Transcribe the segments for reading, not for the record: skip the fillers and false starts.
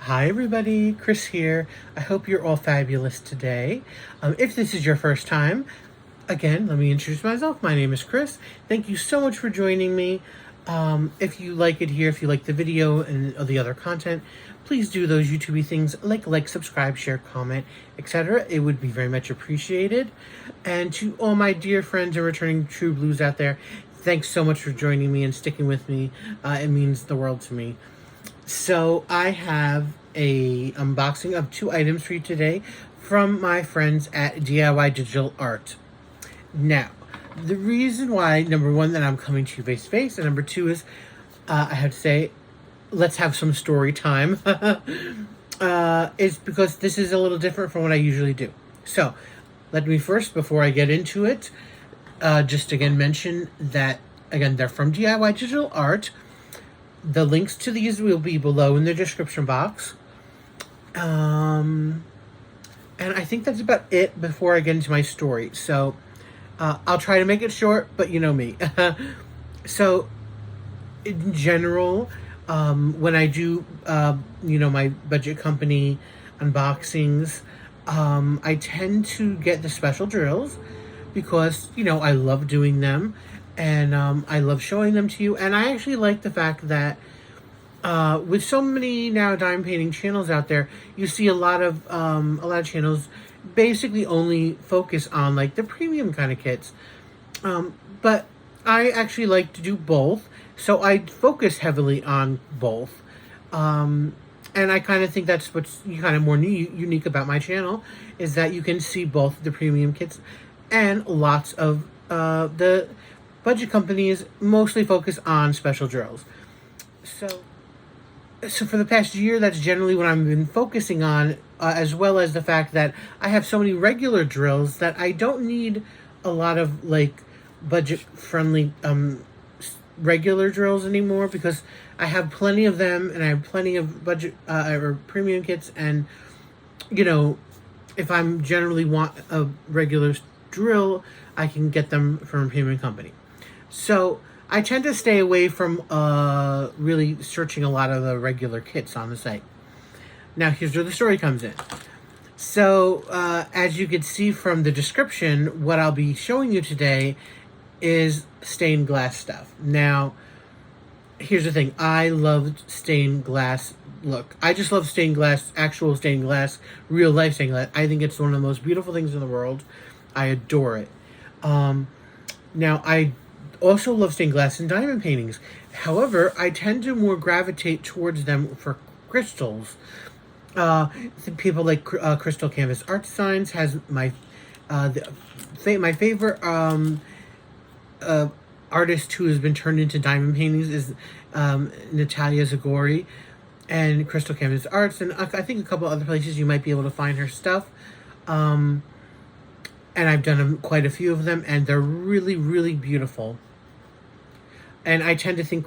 Hi everybody, Chris here. I hope you're all fabulous today. If this is your first time, again, let me introduce myself. My name is Chris. Thank you so much for joining me. If you like it here, if you like the video and the other content, please do those YouTube things like, subscribe, share, comment, etc. It would be very much appreciated. And to all my dear friends and returning True Blues out there, thanks so much for joining me and sticking with me. It means the world to me. So I have a unboxing of 2 items for you today from my friends at DIY Digital Art. Now, the reason why, number one, that I'm coming to you face to face, and number two is, I have to say, let's have some story time, is because this is a little different from what I usually do. So, let me first, before I get into it, just again mention that, again, they're from DIY Digital Art. The links to these will be below in the description box. And I think that's about it before I get into my story. So, I'll try to make it short, but you know me. So, in general, when I do, my budget company unboxings, I tend to get the special drills because, I love doing them. And I love showing them to you. And I actually like the fact that with so many now dime painting channels out there, you see a lot of channels basically only focus on like the premium kind of kits. But I actually like to do both, so I focus heavily on both. And I kind of think that's what's kind of more unique about my channel, is that you can see both the premium kits and lots of the budget companies mostly focus on special drills. So for the past year, that's generally what I've been focusing on, as well as the fact that I have so many regular drills that I don't need a lot of like budget-friendly regular drills anymore, because I have plenty of them and I have plenty of budget or premium kits. And if I'm generally want a regular drill, I can get them from a premium company. So I tend to stay away from really searching a lot of the regular kits on the site. Now here's where the story comes in. So as you can see from the description, what I'll be showing you today is stained glass stuff. Now, here's the thing. I love stained glass. Look, I just love stained glass, actual stained glass, real life stained glass. I think it's one of the most beautiful things in the world. I adore it. Now, I also love stained glass and diamond paintings. However, I tend to more gravitate towards them for crystals. People like Crystal Canvas Art Designs has my favorite artist who has been turned into diamond paintings is Natalia Zagori and Crystal Canvas Arts, and I think a couple other places you might be able to find her stuff. And I've done quite a few of them, and they're really, really beautiful. And I tend to think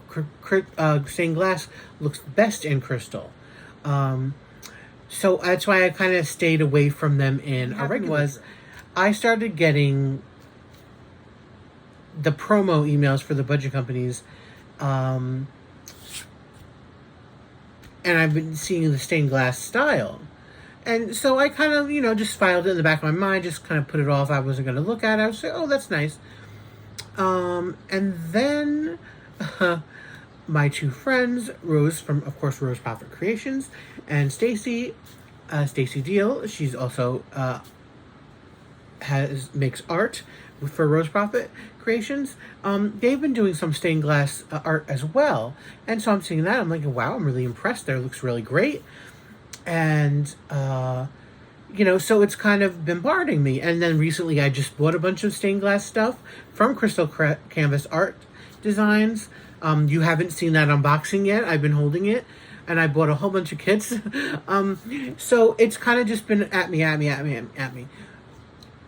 stained glass looks best in crystal. So that's why I kind of stayed away from them in a regular. I started getting the promo emails for the budget companies, and I've been seeing the stained glass style. And so I kind of, just filed it in the back of my mind, just kind of put it off. I wasn't going to look at it. I was like, oh, that's nice. And then my 2 friends, Rose from, of course, Rose Proffitt Creations, and Stacy Deal. She's also makes art for Rose Proffitt Creations. They've been doing some stained glass art as well. And so I'm seeing that. I'm like, wow, I'm really impressed there. It looks really great. And, so it's kind of bombarding me. And then recently I just bought a bunch of stained glass stuff from Crystal Canvas Art Designs. You haven't seen that unboxing yet. I've been holding it. And I bought a whole bunch of kits. So it's kind of just been at me.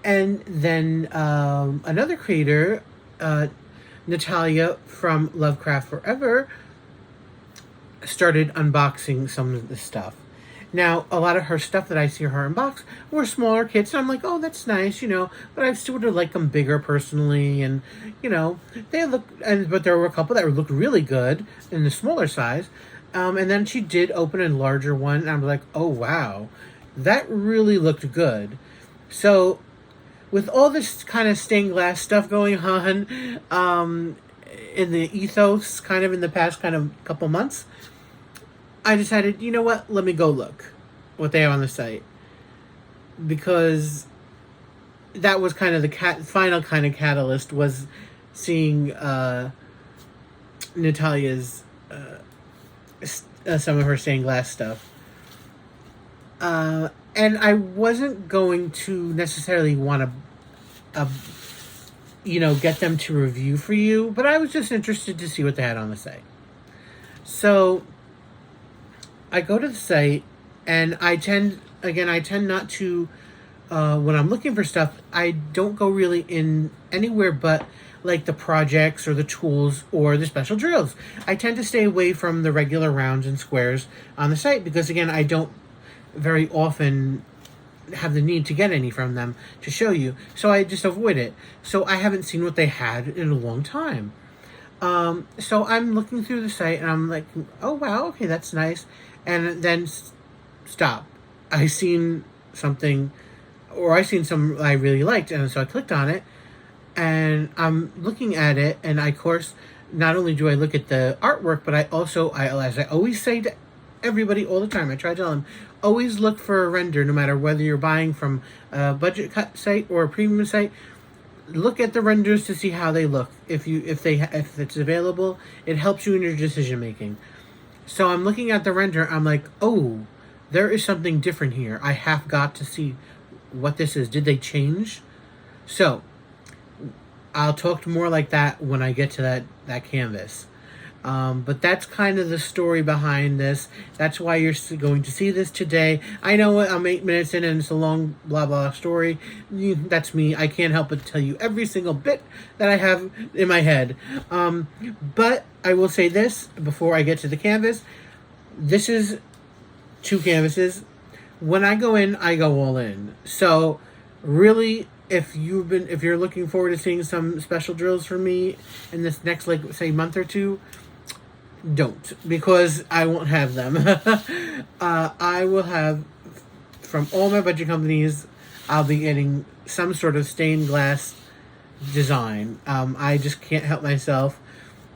And then another creator, Natalia from Lovecraft Forever, started unboxing some of the stuff. Now, a lot of her stuff that I see her unbox were smaller kits, and I'm like, oh, that's nice, but I still would have liked them bigger personally, and, they look, but there were a couple that looked really good in the smaller size, And then she did open a larger one, and I'm like, oh wow, that really looked good. So, with all this kind of stained glass stuff going on, in the ethos, kind of in the past kind of couple months, I decided, you know what, let me go look what they have on the site. Because that was kind of the final kind of catalyst, was seeing Natalia's some of her stained glass stuff. And I wasn't going to necessarily want to, get them to review for you, but I was just interested to see what they had on the site. So I go to the site, and I tend not to, when I'm looking for stuff, I don't go really in anywhere but like the projects or the tools or the special drills. I tend to stay away from the regular rounds and squares on the site because, again, I don't very often have the need to get any from them to show you. So I just avoid it. So I haven't seen what they had in a long time. So I'm looking through the site and I'm like, oh wow, okay, that's nice. And then stop. I seen something, or I seen some I really liked, and so I clicked on it. And I'm looking at it, and of course, not only do I look at the artwork, but I also, as I always say to everybody all the time, I try to tell them, always look for a render, no matter whether you're buying from a budget cut site or a premium site. Look at the renders to see how they look. If it's available, it helps you in your decision making. So I'm looking at the render, I'm like, oh, there is something different here. I have got to see what this is. Did they change? So I'll talk more like that when I get to that canvas. But that's kind of the story behind this. That's why you're going to see this today. I know I'm 8 minutes in and it's a long blah blah story. That's me. I can't help but tell you every single bit that I have in my head. But I will say this before I get to the canvas. This is 2 canvases. When I go in, I go all in. So really, if you're looking forward to seeing some special drills from me in this next, like, say, month or two, don't, because I won't have them. I will have, from all my budget companies, I'll be getting some sort of stained glass design. I just can't help myself.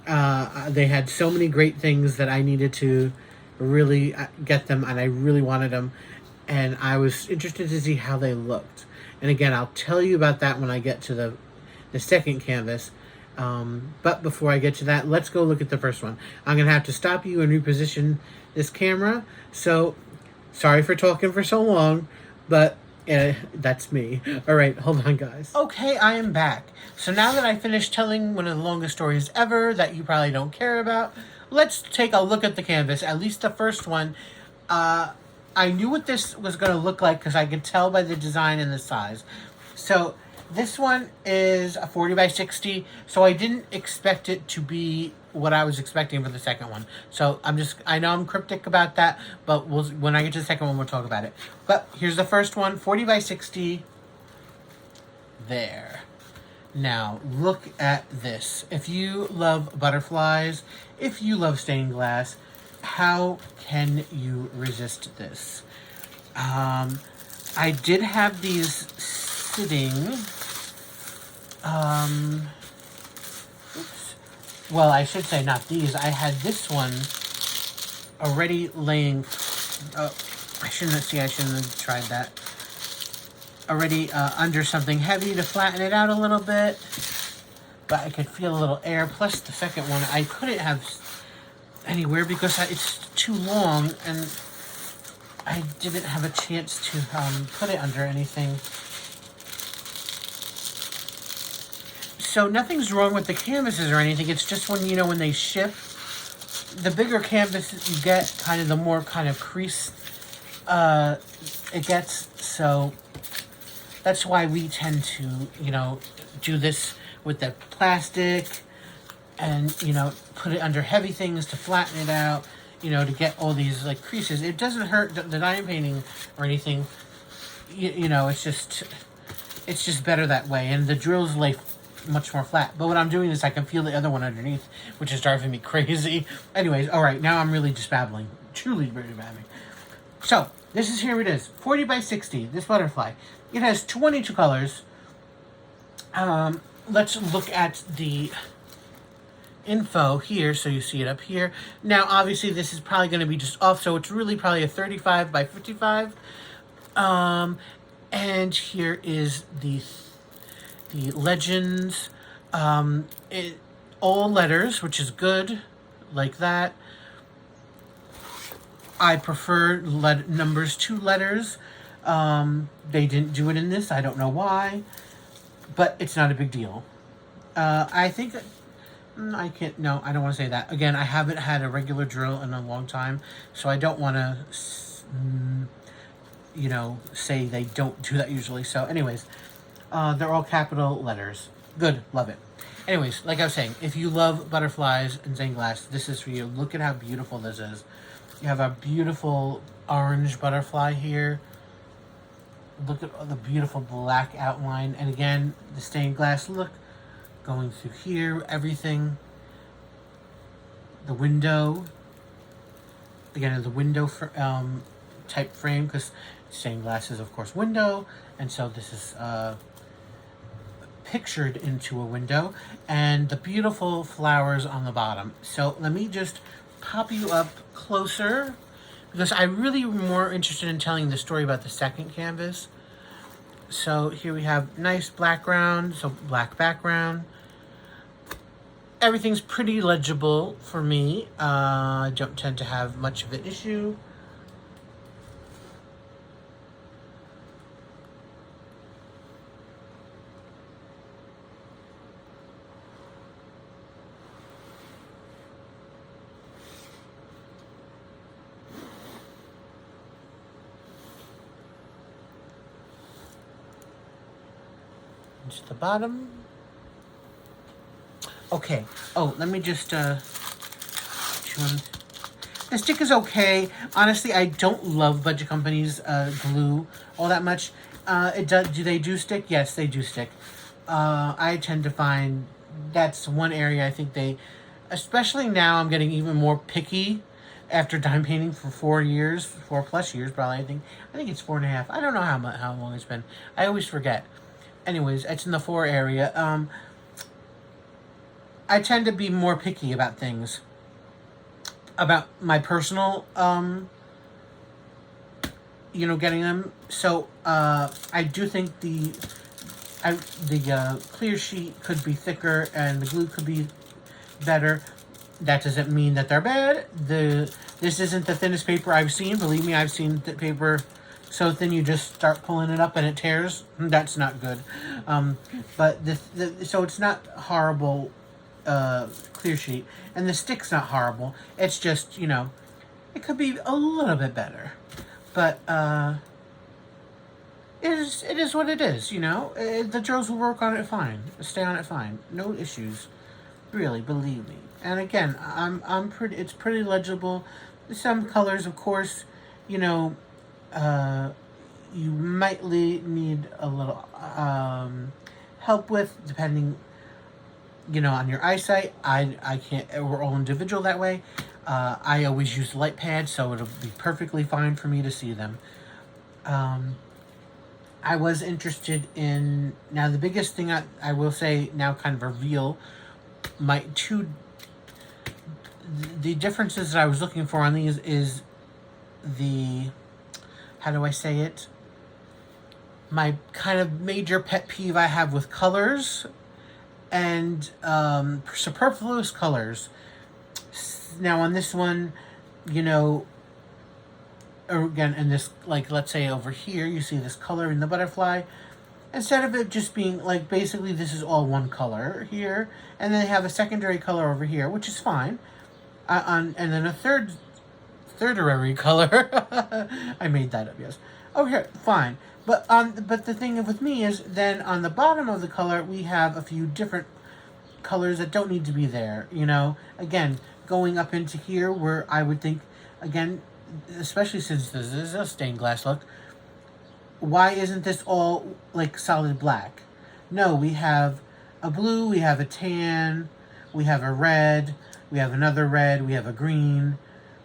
They had so many great things that I needed to really get them, and I really wanted them, and I was interested to see how they looked. And again, I'll tell you about that when I get to the second canvas. But before I get to that, let's go look at the first one. I'm going to have to stop you and reposition this camera. So, sorry for talking for so long, but that's me. All right, hold on, guys. Okay, I am back. So now that I finished telling one of the longest stories ever that you probably don't care about, let's take a look at the canvas, at least the first one. I knew what this was going to look like because I could tell by the design and the size. So this one is a 40 by 60, so I didn't expect it to be what I was expecting for the second one. So I know I'm cryptic about that, but when I get to the second one, we'll talk about it. But here's the first one, 40 by 60. There. Now, look at this. If you love butterflies, if you love stained glass, how can you resist this? I did have these sitting. Well, I should say not these. I had this one already laying. I shouldn't have tried that. Already under something heavy to flatten it out a little bit. But I could feel a little air. Plus, the second one I couldn't have anywhere because it's too long and I didn't have a chance to put it under anything. So nothing's wrong with the canvases or anything. It's just when they ship, the bigger canvas you get, kind of the more kind of crease it gets. So that's why we tend to, do this with the plastic and, put it under heavy things to flatten it out, to get all these, like, creases. It doesn't hurt the diamond painting or anything. It's just better that way. And the drills lay much more flat. But what I'm doing is I can feel the other one underneath, which is driving me crazy. Anyways, all right, now I'm really just babbling. Truly really babbling. So, this is, here it is. 40 by 60, this butterfly. It has 22 colors. Let's look at the info here, so you see it up here. Now, obviously, this is probably going to be just off, so it's really probably a 35 by 55. And here is the legends. All letters, which is good, like that. I prefer numbers to letters. They didn't do it in this. I don't know why, but it's not a big deal. I think I can't. No, I don't want to say that. Again, I haven't had a regular drill in a long time, so I don't want to, say they don't do that usually. So, anyways, they're all capital letters. Good, love it. Anyways, like I was saying, if you love butterflies and stained glass, this is for you. Look at how beautiful this is. You have a beautiful orange butterfly here. Look at the beautiful black outline. And again, the stained glass look going through here, everything. The window. Again, the window type frame, because stained glass is, of course, window. And so this is pictured into a window. And the beautiful flowers on the bottom. So let me just pop you up closer, because I really am more interested in telling the story about the second canvas. So here we have nice background, so black background. Everything's pretty legible for me. I don't tend to have much of an issue. To the bottom. Okay. Oh, let me just the stick is okay. Honestly, I don't love Budget Company's glue all that much. Do they do stick? Yes, they do stick. I tend to find that's one area I think they, especially now, I'm getting even more picky after dime painting for 4 years, 4+ years probably. I think it's 4.5. I don't know how long it's been. I always forget. Anyways, it's in the 4 area. I tend to be more picky about things. About my personal, getting them. So, I do think the clear sheet could be thicker and the glue could be better. That doesn't mean that they're bad. This isn't the thinnest paper I've seen. Believe me, I've seen the paper so thin you just start pulling it up and it tears. That's not good. But so it's not horrible clear sheet, and the stick's not horrible. It's just, it could be a little bit better. But it is what it is. The drills will work on it fine. Stay on it fine. No issues. Really, believe me. And again, it's pretty legible. Some colors, of course, you might need a little help with, depending, on your eyesight. I can't, we're all individual that way. I always use the light pad, so it'll be perfectly fine for me to see them. I was interested in, now the biggest thing I will say now, kind of reveal, the differences that I was looking for on these is how do I say it? My kind of major pet peeve I have with colors and superfluous colors. Now on this one, again, in this, like, let's say over here, you see this color in the butterfly. Instead of it just being, like, basically this is all one color here, and then they have a secondary color over here, which is fine. And then a thirdary color. I made that up, yes. Okay, fine. But the thing with me is, then on the bottom of the color, we have a few different colors that don't need to be there, Again, going up into here, where I would think, again, especially since this is a stained glass look, why isn't this all, like, solid black? No, we have a blue, we have a tan, we have a red, we have another red, we have a green,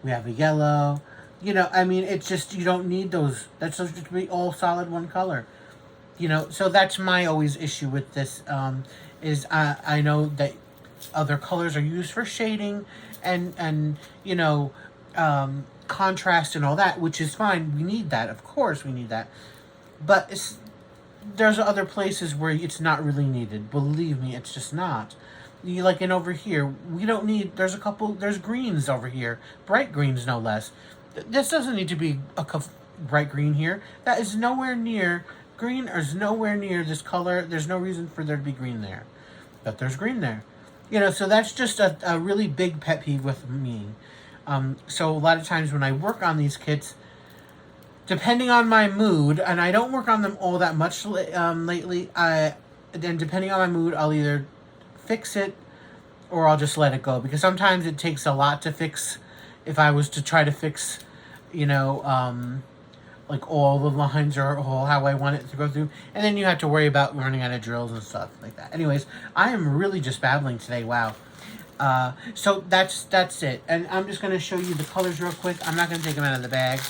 we have a yellow. You know, I mean, it's just, you don't need those. That's supposed to be all solid one color. You know, so that's my always issue with this, is I know that other colors are used for shading and you know, contrast and all that, which is fine. We need that. Of course we need that. But there's other places where it's not really needed. Believe me, it's just not. You like in over here, we don't need. There's greens over here, bright greens no less. This doesn't need to be a bright green here. That is nowhere near green. Is nowhere near this color. There's no reason for there to be green there, but there's green there. You know, so that's just a really big pet peeve with me. So a lot of times when I work on these kits, depending on my mood, and I don't work on them all that much lately, then depending on my mood, I'll either fix it or I'll just let it go. Because sometimes it takes a lot to fix. If I was to try to fix, you know, like all the lines or all how I want it to go through. And then you have to worry about running out of drills and stuff like that. Anyways, I am really just babbling today. Wow. So that's it. And I'm just going to show you the colors real quick. I'm not going to take them out of the bag.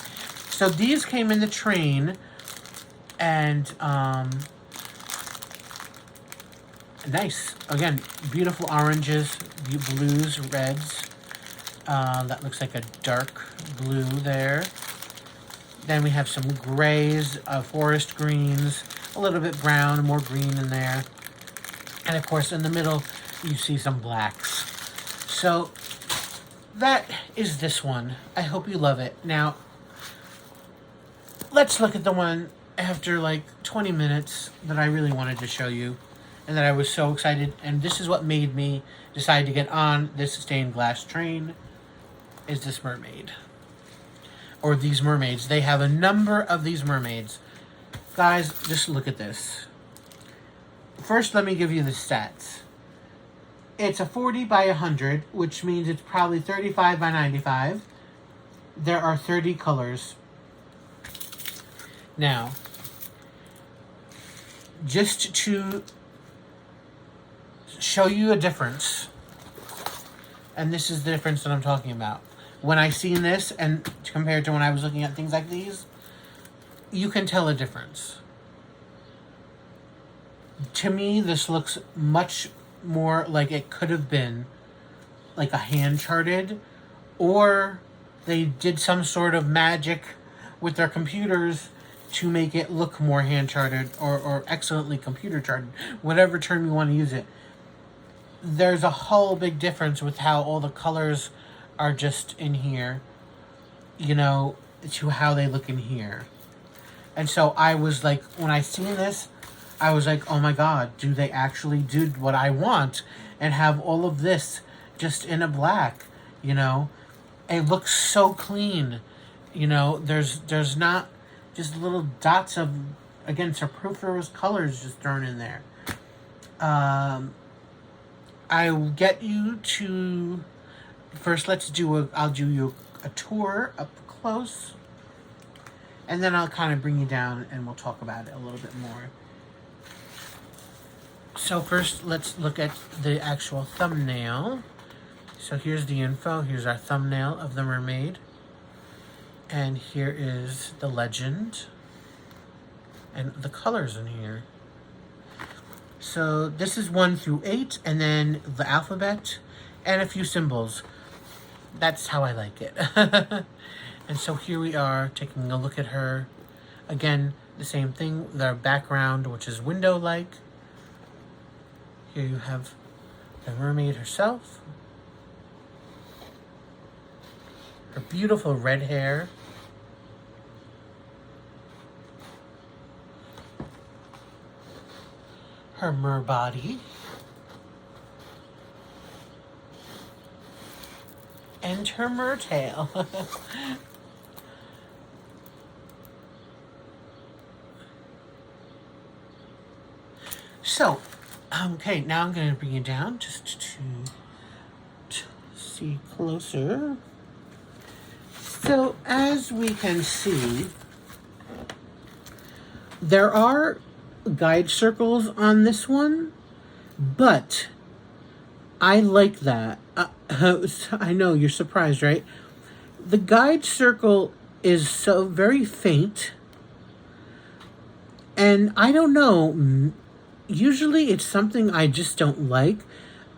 So these came in the train. And, nice. Again, beautiful oranges, blues, reds. That looks like a dark blue there. Then we have some grays, forest greens, a little bit brown, more green in there. And of course, in the middle, you see some blacks. So that is this one. I hope you love it. Now, let's look at the one after like 20 minutes that I really wanted to show you. And that I was so excited. And this is what made me decide to get on this stained glass train, is this mermaid. Or these mermaids. They have a number of these mermaids. Guys, just look at this. First, let me give you the stats. It's a 40 by 100, which means it's probably 35 by 95. There are 30 colors. Now, just to show you a difference, and this is the difference that I'm talking about. When I seen this and compared to when I was looking at things like these, you can tell a difference. To me, this looks much more like it could have been like a hand charted, or they did some sort of magic with their computers to make it look more hand charted or excellently computer charted, whatever term you want to use it. There's a whole big difference with how all the colors are just in here, you know, to how they look in here. And so I was like, when I seen this, I was like, oh my God, do they actually do what I want and have all of this just in a black, you know? It looks so clean, you know, there's not just little dots of, again, superfluous colors just thrown in there. I'll get you to, first I'll do you a tour up close, and then I'll kind of bring you down and we'll talk about it a little bit more. So first, let's look at the actual thumbnail. So here's the info. Here's our thumbnail of the mermaid. And here is the legend and the colors in here. So this is 1 through 8, and then the alphabet and a few symbols. That's how I like it. And so here we are taking a look at her. Again, the same thing, their background, which is window-like. Here you have the mermaid herself. Her beautiful red hair. Her mer body. And her mer tail. So, okay, now I'm going to bring you down just to see closer. So, as we can see, there are guide circles on this one, But I like that. I know you're surprised, right? The guide circle is so very faint, and I don't know. Usually it's something I just don't like,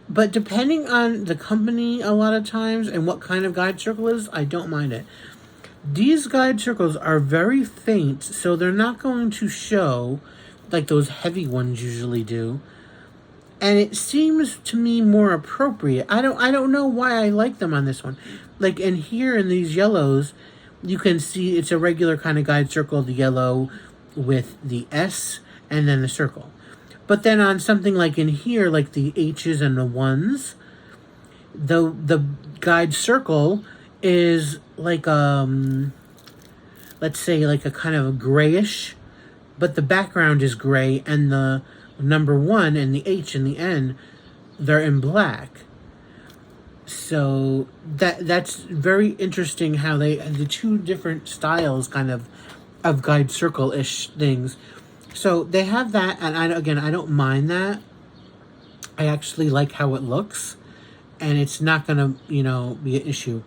but depending on the company a lot of times and what kind of guide circle is, I don't mind it. These guide circles are very faint, so they're not going to show like those heavy ones usually do. And it seems to me more appropriate. I don't know why I like them on this one. Like in here in these yellows, you can see it's a regular kind of guide circle, the yellow with the S and then the circle. But then on something like in here, like the H's and the ones, the guide circle is like let's say like a kind of a grayish, but the background is gray, and the number 1 and the H and the N, they're in black. So that's very interesting how the two different styles kind of guide circle-ish things. So they have that, and I don't mind that. I actually like how it looks, and it's not gonna, be an issue.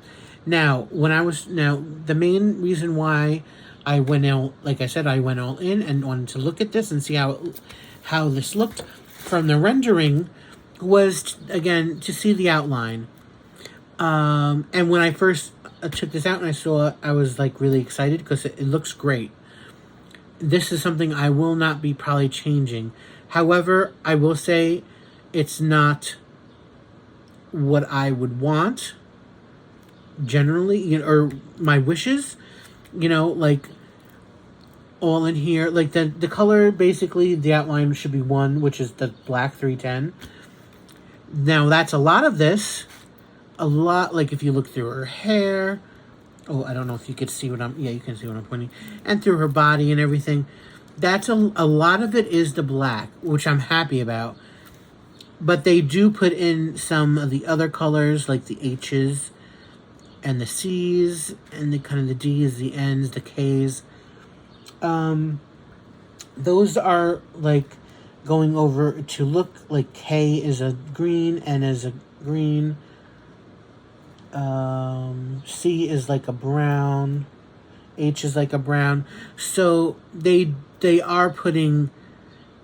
Now, the main reason why I went out, like I said, I went all in and wanted to look at this and see how this looked from the rendering was, again, to see the outline. And when I first took this out and I saw it, I was like really excited because it looks great. This is something I will not be probably changing. However, I will say it's not what I would want generally, or my wishes, like all in here. Like the color, basically, the outline should be 1, which is the black 310. Now, that's a lot of this. A lot, like if you look through her hair. Oh, I don't know if you could see you can see what I'm pointing. And through her body and everything. That's a lot of it is the black, which I'm happy about. But they do put in some of the other colors, like the H's and the C's, and the kind of the D's, the N's, the K's. Those are like going over to look like K is a green, N is a green. C is like a brown, H is like a brown. So they are putting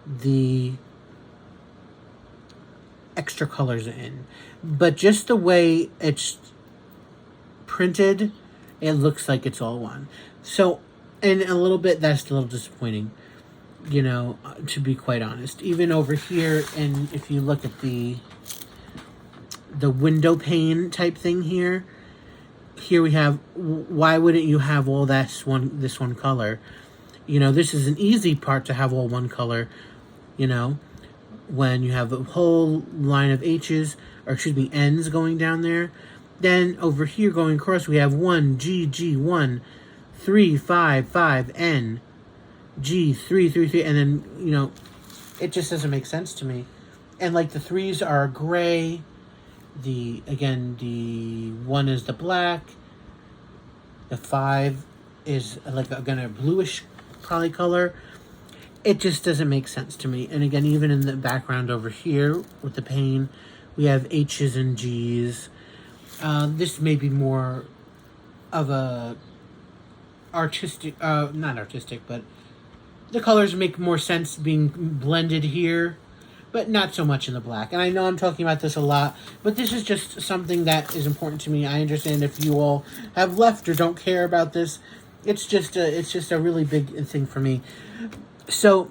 the extra colors in, but just the way it's printed, it looks like it's all one. So, and a little bit, that's a little disappointing, to be quite honest. Even over here, and if you look at the window pane type thing here we have, why wouldn't you have all this one color? This is an easy part to have all one color, when you have a whole line of H's, or excuse me, N's going down there. Then over here going across, we have 1, G, G, 1, 3, 5, 5, N, G, 3, 3, 3, and then, it just doesn't make sense to me. And like the 3s are gray. The 1 is the black. The 5 is like a bluish probably color. It just doesn't make sense to me. And again, even in the background over here with the pane, we have H's and G's. This may be more of a artistic, not artistic, but the colors make more sense being blended here, but not so much in the black. And I know I'm talking about this a lot, but this is just something that is important to me. I understand if you all have left or don't care about this. It's just a really big thing for me. So,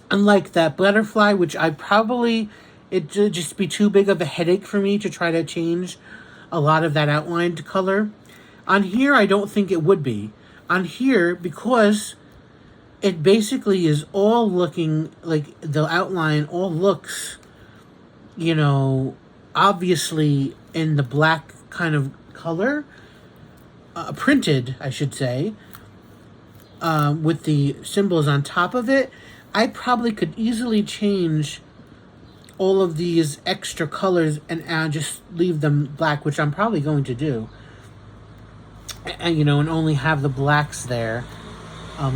unlike that butterfly, which it'd just be too big of a headache for me to try to change a lot of that outlined color. On here, I don't think it would be. On here, because it basically is all looking like the outline all looks, obviously in the black kind of color, printed, I should say, with the symbols on top of it. I probably could easily change all of these extra colors and just leave them black, which I'm probably going to do. And, and only have the blacks there.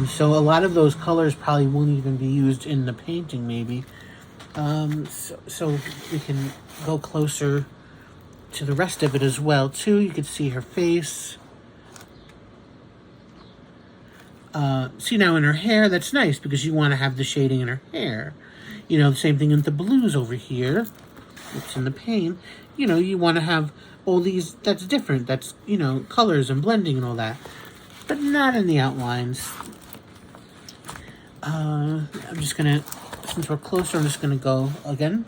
So a lot of those colors probably won't even be used in the painting, maybe. So we can go closer to the rest of it as well, too. You can see her face. See now in her hair, that's nice because you want to have the shading in her hair. You know, the same thing with the blues over here. It's in the pane. You know, you want to have all these, that's different. That's, you know, colors and blending and all that. But not in the outlines. I'm just going to, since we're closer, I'm just going to go again.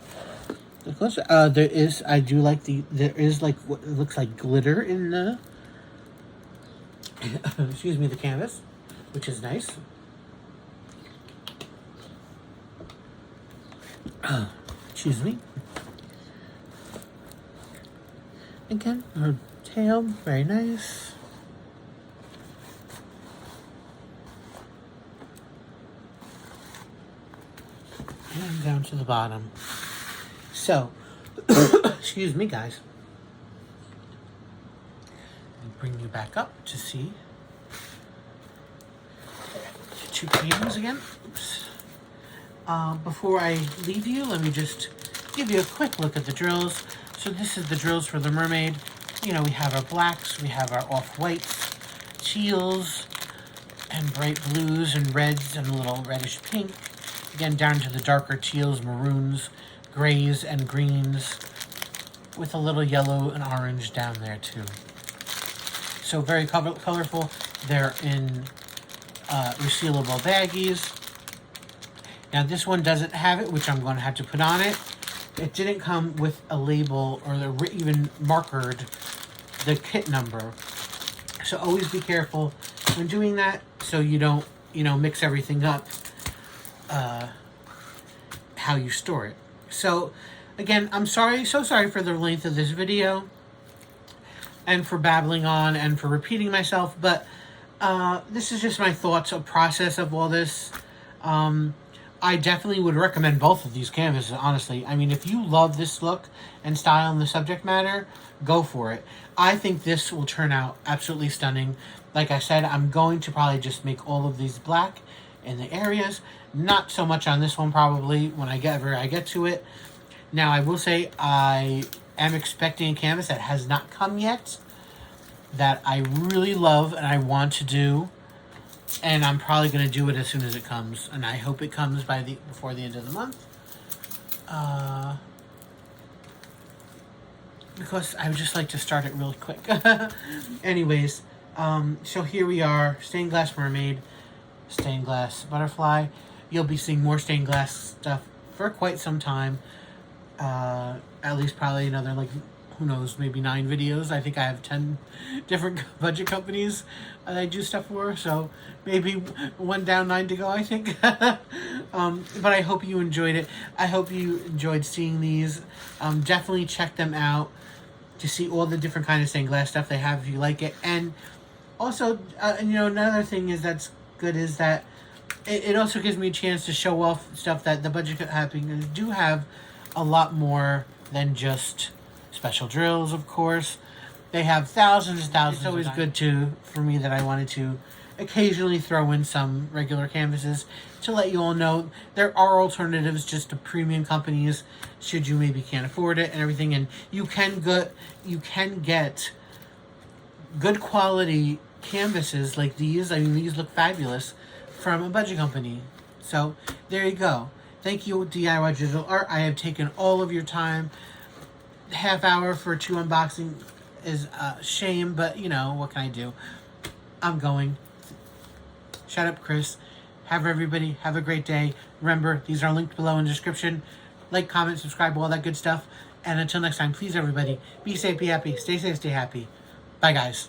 Closer. There is, I do like there is like what looks like glitter in the, excuse me, the canvas, which is nice. Excuse me. Again, her tail, very nice. And down to the bottom. So, excuse me, guys. Let me bring you back up to see the two paintings again. Oops. Before I leave you, let me just give you a quick look at the drills. So this is the drills for the Mermaid. You know, we have our blacks, we have our off-whites, teals, and bright blues and reds and a little reddish pink. Again, down to the darker teals, maroons, grays, and greens, with a little yellow and orange down there too. So very colorful. They're in resealable baggies. Now this one doesn't have it, which I'm going to have to put on it. It didn't come with a label or even markered the kit number. So always be careful when doing that so you don't, you know, mix everything up how you store it. So again, I'm sorry, so sorry for the length of this video and for babbling on and for repeating myself, but this is just my thoughts, a process of all this. I definitely would recommend both of these canvases, honestly. I mean, if you love this look and style and the subject matter, go for it. I think this will turn out absolutely stunning. Like I said, I'm going to probably just make all of these black in the areas. Not so much on this one, probably, when I get to it. Now, I will say I am expecting a canvas that has not come yet that I really love and I want to do. And I'm probably going to do it as soon as it comes. And I hope it comes before the end of the month. Because I would just like to start it really quick. Anyways, so here we are. Stained glass mermaid. Stained glass butterfly. You'll be seeing more stained glass stuff for quite some time. At least probably another, like, who knows, maybe 9 videos. I think I have 10 different budget companies that I do stuff for, so maybe 1 down, 9 to go, I think. But I hope you enjoyed it. I hope you enjoyed seeing these. Definitely check them out to see all the different kind of stained glass stuff they have if you like it. And also, you know, another thing is that's good is that it also gives me a chance to show off stuff that the budget companies do have a lot more than just special drills, of course. They have thousands and thousands. It's always good for me that I wanted to occasionally throw in some regular canvases to let you all know there are alternatives just to premium companies should you maybe can't afford it and everything. And you can get good quality canvases like these. I mean, these look fabulous from a budget company. So there you go. Thank you, DIY Digital Art. I have taken all of your time. Half hour for 2 unboxing is a shame, but you know, what can I do? I'm going. Shut up, Chris. Everybody, have a great day. Remember, these are linked below in the description. Like, comment, subscribe, all that good stuff. And until next time, please, everybody, be safe, be happy, stay safe, stay happy. Bye, guys.